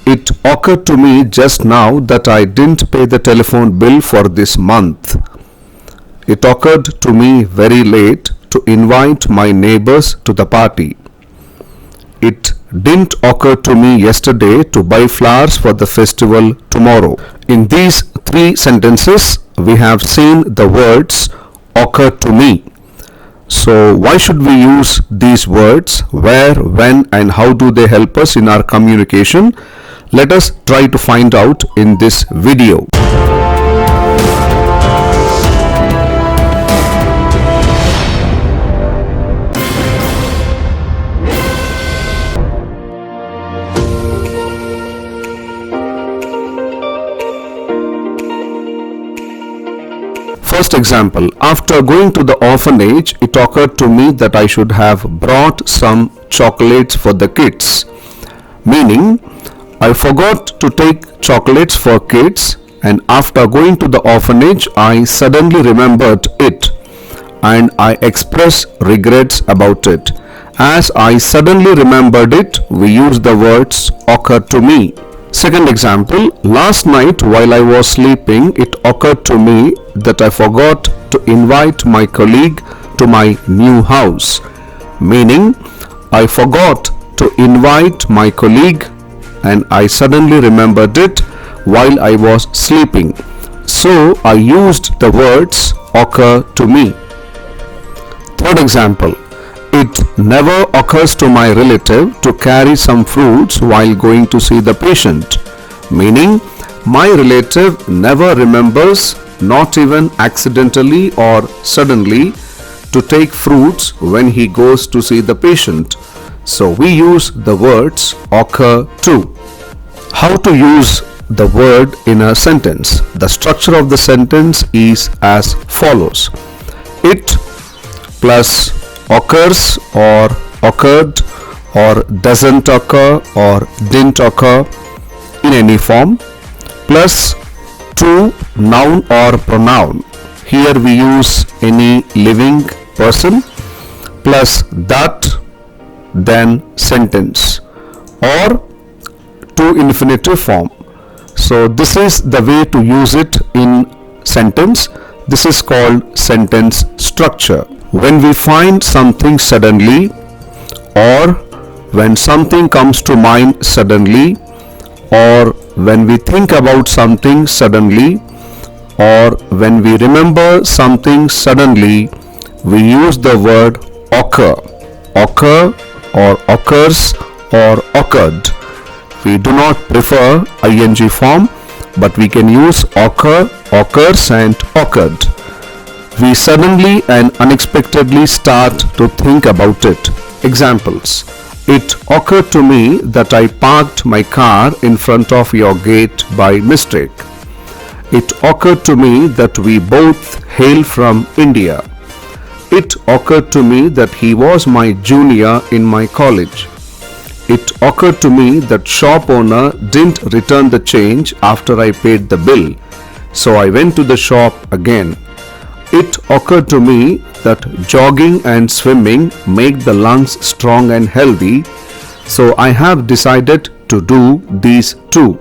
It occurred to me just now that I didn't pay the telephone bill for this month. It occurred to me very late to invite my neighbors to the party. It didn't occur to me yesterday to buy flowers for the festival tomorrow. In these three sentences, we have seen the words occur to me. So why should we use these words? Where, when, and how do they help us in our communication? Let us try to find out in this video. First example, after going to the orphanage, it occurred to me that I should have brought some chocolates for the kids. Meaning, I forgot to take chocolates for kids, and after going to the orphanage, I suddenly remembered it and I express regrets about it. As I suddenly remembered it, we use the words occurred to me. Second example, last night while I was sleeping, it occurred to me that I forgot to invite my colleague to my new house. Meaning, I forgot to invite my colleague and I suddenly remembered it while I was sleeping. So I used the words occur to me. Third example, it never occurs to my relative to carry some fruits while going to see the patient. Meaning, my relative never remembers, not even accidentally or suddenly, to take fruits when he goes to see the patient. So we use the words occur to. How to use the word in a sentence? The structure of the sentence is as follows. It plus occurs or occurred or doesn't occur or didn't occur in any form, plus to noun or pronoun. Here we use any living person, plus that, then sentence, or to infinitive form. So this is the way to use it in sentence. This is called sentence structure. When we find something suddenly, or when something comes to mind suddenly, or when we think about something suddenly, or when we remember something suddenly, we use the word occur, occur or occurs or occurred. We do not prefer ing form, but we can use occur, occurs and occurred. We suddenly and unexpectedly start to think about it. Examples. It occurred to me that I parked my car in front of your gate by mistake. It occurred to me that we both hail from India. It occurred to me that he was my junior in my college. It occurred to me that shop owner didn't return the change after I paid the bill. So I went to the shop again. It occurred to me that jogging and swimming make the lungs strong and healthy, so I have decided to do these two.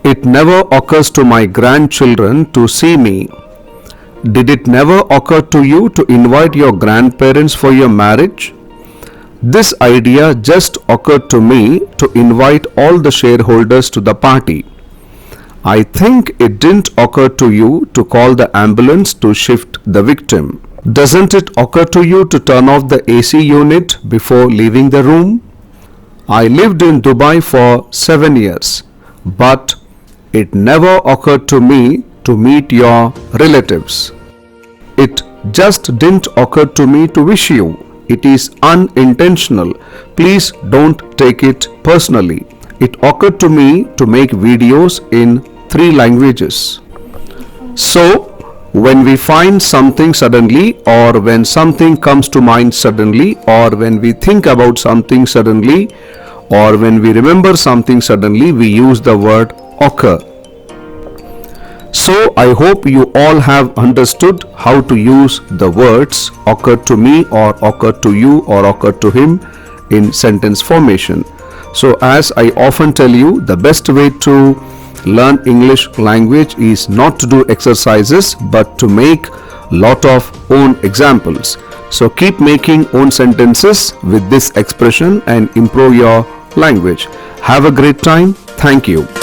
It never occurs to my grandchildren to see me. Did it never occur to you to invite your grandparents for your marriage? This idea just occurred to me to invite all the shareholders to the party. I think it didn't occur to you to call the ambulance to shift the victim. Doesn't it occur to you to turn off the AC unit before leaving the room? I lived in Dubai for 7 years, but it never occurred to me to meet your relatives. It just didn't occur to me to wish you. It is unintentional. Please don't take it personally. It occurred to me to make videos in 3 languages. So, when we find something suddenly, or when something comes to mind suddenly, or when we think about something suddenly, or when we remember something suddenly, we use the word occur. So, I hope you all have understood how to use the words occur to me or occur to you or occur to him in sentence formation. So as I often tell you, the best way to learn English language is not to do exercises but to make lot of own examples. So keep making own sentences with this expression and improve your language. Have a great time. Thank you.